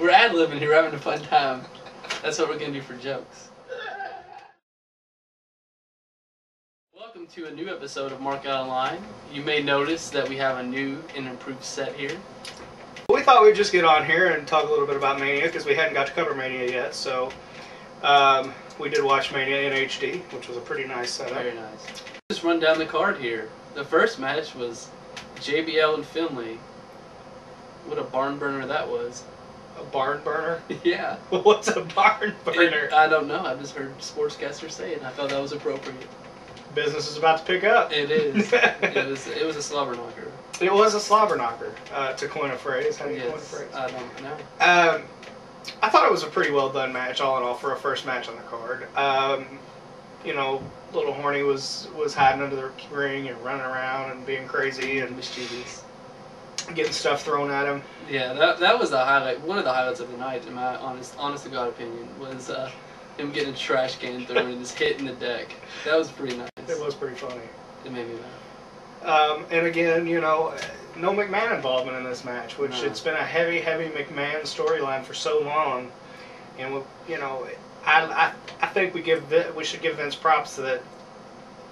We're ad-libbing here, we're having a fun time. That's what we're going to do for jokes. Welcome to a new episode of Mark Out Online. You may notice that we have a new and improved set here. We thought we'd just get on here and talk a little bit about Mania because we hadn't got to cover Mania yet. So we did watch Mania in HD, which was a pretty nice setup. Very nice. Just run down the card here. The first match was JBL and Finlay. What a barn burner that was. A barn burner? Yeah. What's a barn burner? I don't know. I just heard sportscasters say it, and I thought that was appropriate. Business is about to pick up. It is. It was a slobber knocker. It was a slobber knocker, to coin a phrase. How do you coin a Yes, phrase? I don't know. I thought it was a pretty well done match, all in all, for a first match on the card. You know, Little Horny was hiding under the ring and running around and being crazy and Mischievous. getting stuff thrown at him. Yeah, that was the highlight. One of the highlights of the night, in my honest to God opinion, was him getting a trash can thrown and just hitting the deck. That was pretty nice. It was pretty funny. It made me laugh. And again, you know, no McMahon involvement in this match, which it's been a heavy McMahon storyline for so long. And you know, I think we should give Vince props that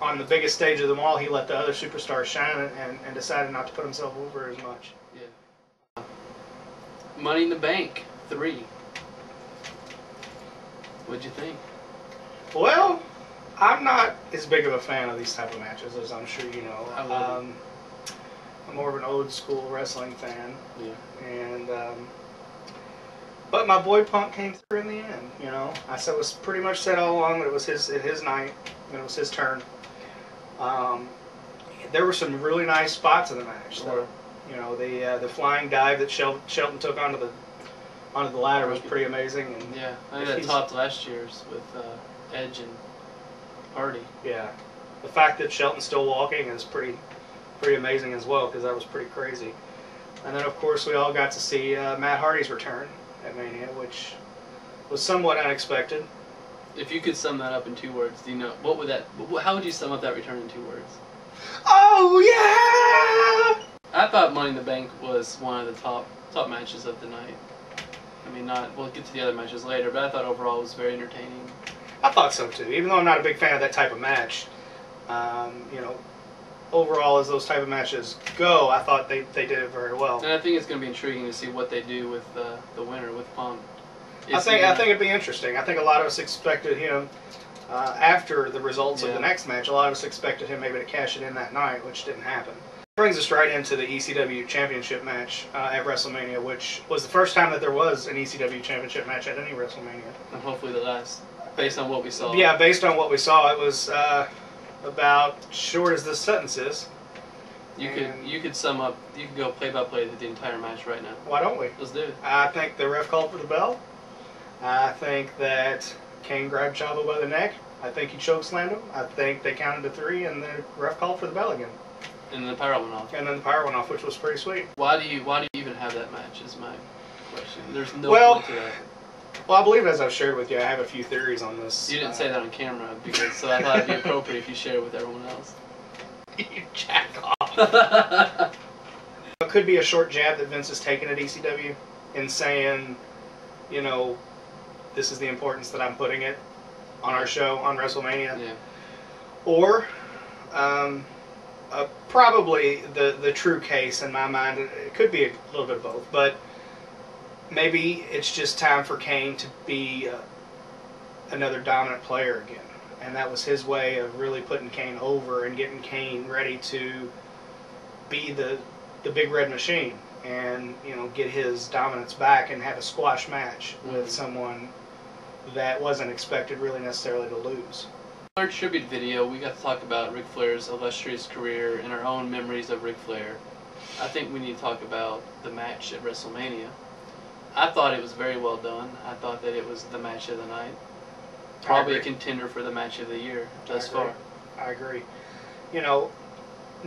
on the biggest stage of them all, he let the other superstars shine and decided not to put himself over as much. Yeah. Money in the Bank 3. What'd you think? Well, I'm not as big of a fan of these type of matches, as I'm sure you know. I'm more of an old school wrestling fan. Yeah. And but my boy Punk came through in the end. You know, I was pretty much said all along that it was his night and it was his turn. There were some really nice spots in the match. Sure. You know, the flying dive that Shelton took onto the ladder was pretty amazing. And yeah, I think that topped last year's with Edge and Hardy. Yeah, the fact that Shelton's still walking is pretty amazing as well, because that was pretty crazy. And then of course we all got to see Matt Hardy's return at Mania, which was somewhat unexpected. If you could sum that up in 2 words, do you know how would you sum up that return in 2 words? Oh yeah! I thought Money in the Bank was one of the top matches of the night. I mean, we'll get to the other matches later, but I thought overall it was very entertaining. I thought so too, even though I'm not a big fan of that type of match. You know, overall as those type of matches go, I thought they did it very well. And I think it's going to be intriguing to see what they do with the winner, with Punk. I think it'd be interesting. I think a lot of us expected him, after the results of the next match, a lot of us expected him maybe to cash it in that night, which didn't happen. Brings us right into the ECW Championship match at WrestleMania, which was the first time that there was an ECW Championship match at any WrestleMania. And hopefully the last, based on what we saw. Yeah, based on what we saw, it was about short as this sentence is. You could sum up, you could go play by play the entire match right now. Why don't we? Let's do it. I think the ref called for the bell. I think that Kane grabbed Chavo by the neck. I think he chokeslammed him. I think they counted to 3, and the ref called for the bell again. And then the power went off. And then the power went off, which was pretty sweet. Why do you even have that match? Is my question. There's no point to that. Well, I believe, as I've shared with you, I have a few theories on this. You didn't say that on camera, so I thought it'd be appropriate if you share it with everyone else. You jack off. It could be a short jab that Vince has taken at ECW in saying, you know, this is the importance that I'm putting it on our show, on WrestleMania. Yeah. Or, probably the true case in my mind, it could be a little bit of both, but maybe it's just time for Kane to be another dominant player again. And that was his way of really putting Kane over and getting Kane ready to be the big red machine and, you know, get his dominance back and have a squash match with someone that wasn't expected really necessarily to lose. In our tribute video, we got to talk about Ric Flair's illustrious career and our own memories of Ric Flair. I think we need to talk about the match at WrestleMania. I thought it was very well done. I thought that it was the match of the night. Probably a contender for the match of the year thus far. I agree. You know,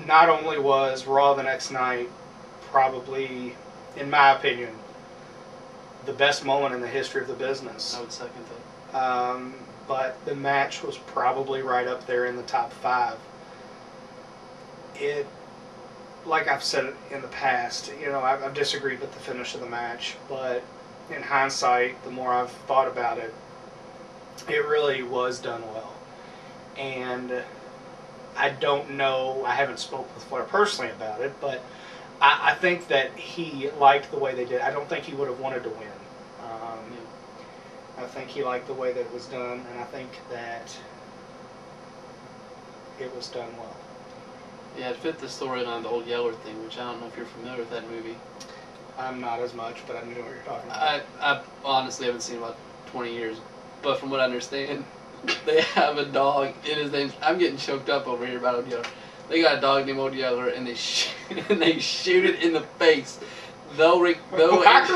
not only was Raw the next night probably, in my opinion, the best moment in the history of the business. I would second that. But the match was probably right up there in the top 5. It, like I've said in the past, you know, I've disagreed with the finish of the match, but in hindsight, the more I've thought about it, it really was done well. And I don't know, I haven't spoken with Flair personally about it, but I think that he liked the way they did. I don't think he would have wanted to win. I think he liked the way that it was done, and I think that it was done well. Yeah, it fit the storyline, the Old Yeller thing, which I don't know if you're familiar with that movie. I'm not as much, but I know what you're talking about. I honestly haven't seen it in about 20 years, but from what I understand, they have a dog, and his name's, I'm getting choked up over here about Old Yeller. They got a dog named Old Yeller, and they shoot it in the face. Why are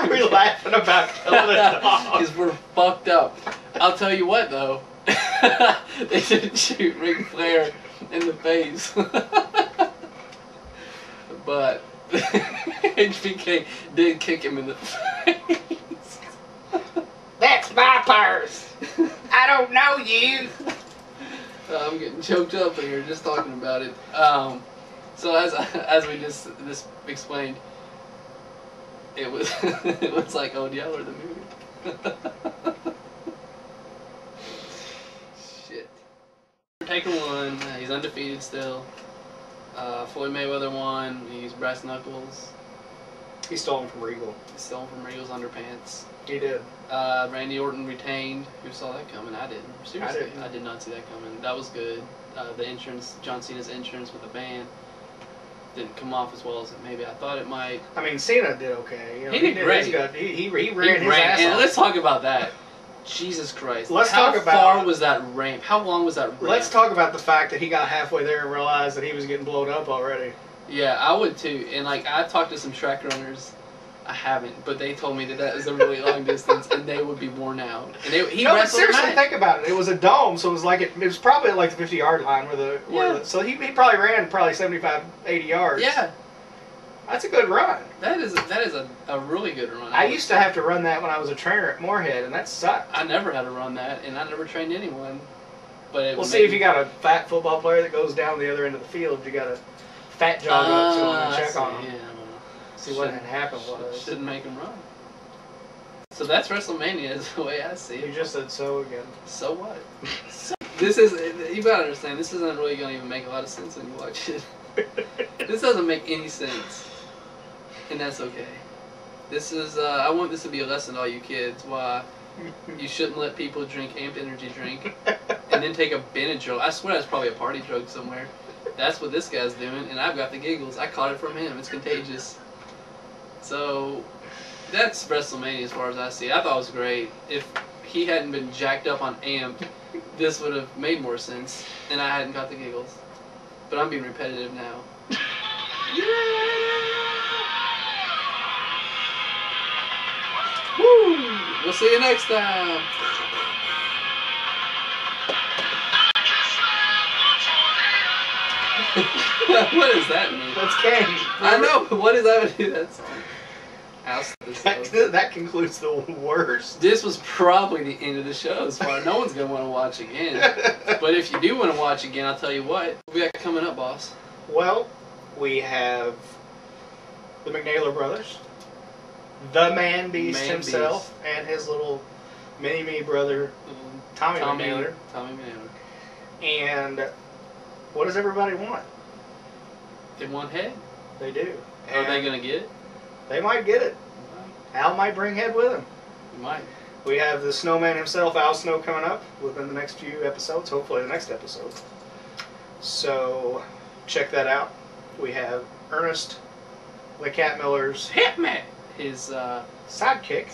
we laughing about killing a dog? Because we're fucked up. I'll tell you what, though. They didn't shoot Ric Flair in the face. But HBK did kick him in the face. That's my purse. I don't know you. I'm getting choked up in here just talking about it. So as we just explained, it was it was like Old Yeller the movie. Shit. Taker won. He's undefeated still. Floyd Mayweather won. He's brass knuckles. He stole him from Regal. He stole him from Regal's underpants. He did. Randy Orton retained. Who saw that coming? I didn't. Seriously, I did not see that coming. That was good. The entrance, John Cena's entrance with the band, didn't come off as well as maybe I thought it might. I mean, Cena did okay. You know, he did great. He ran his ass and off. Let's talk about that. Jesus Christ. How far was that ramp? How long was that ramp? Let's talk about the fact that he got halfway there and realized that he was getting blown up already. Yeah, I would too. And like, I talked to some track runners. I haven't, but they told me that is a really long distance, and they would be worn out. And he no, but wrestled seriously, think about it. It was a dome, so it was like it was probably like the 50-yard line so he probably ran 75, 80 yards. Yeah. That's a good run. That is a really good run. I used to have to run that when I was a trainer at Moorhead, and that sucked. I never had to run that, and I never trained anyone. But we'll see if you got a fat football player that goes down the other end of the field. You got a fat jog up to him and check on him. Yeah, see what had happened was. Shouldn't make him run. So that's WrestleMania is the way I see it. You just said so again. So what? This is, you gotta understand, this isn't really gonna even make a lot of sense when you watch it. This doesn't make any sense. And that's okay. This is, I want this to be a lesson to all you kids, why you shouldn't let people drink amped energy drink and then take a Benadryl. I swear that's probably a party drug somewhere. That's what this guy's doing, and I've got the giggles. I caught it from him. It's contagious. So, that's WrestleMania as far as I see it. I thought it was great. If he hadn't been jacked up on amped, this would have made more sense, and I hadn't got the giggles. But I'm being repetitive now. Woo! We'll see you next time. What does that mean? That's Kane. I know, but what does that mean? That song. That concludes the worst. This was probably the end of the show as far. No one's going to want to watch again. But if you do want to watch again, I'll tell you what we got coming up, boss. Well, we have the McNaylor brothers, the Man Beast himself, and his little mini-me brother, Tommy McNaylor. Tommy McNaylor. And what does everybody want? They want head. They do. Are they going to get it? They might get it. Al might bring head with him. He might. We have the snowman himself, Al Snow, coming up within the next few episodes, hopefully the next episode. So, check that out. We have Ernest, the Cat Miller's Hitman, his sidekick,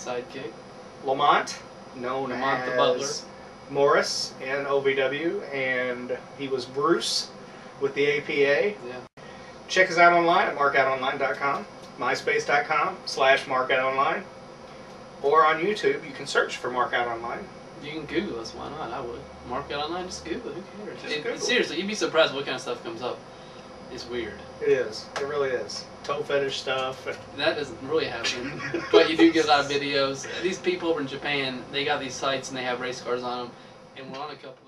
Lamont, known as the Butler, Morris in OVW, and he was Bruce with the APA. Yeah. Check us out online at markoutonline.com, myspace.com/markoutonline, or on YouTube. You can search for Markout Online. You can Google us. Why not? I would. Markout Online. Just Google it. Who cares? Google. Seriously, you'd be surprised what kind of stuff comes up. It's weird. It is. It really is. Toe fetish stuff. That doesn't really happen. But you do get a lot of videos. These people over in Japan, they got these sites and they have race cars on them. And we're on a couple.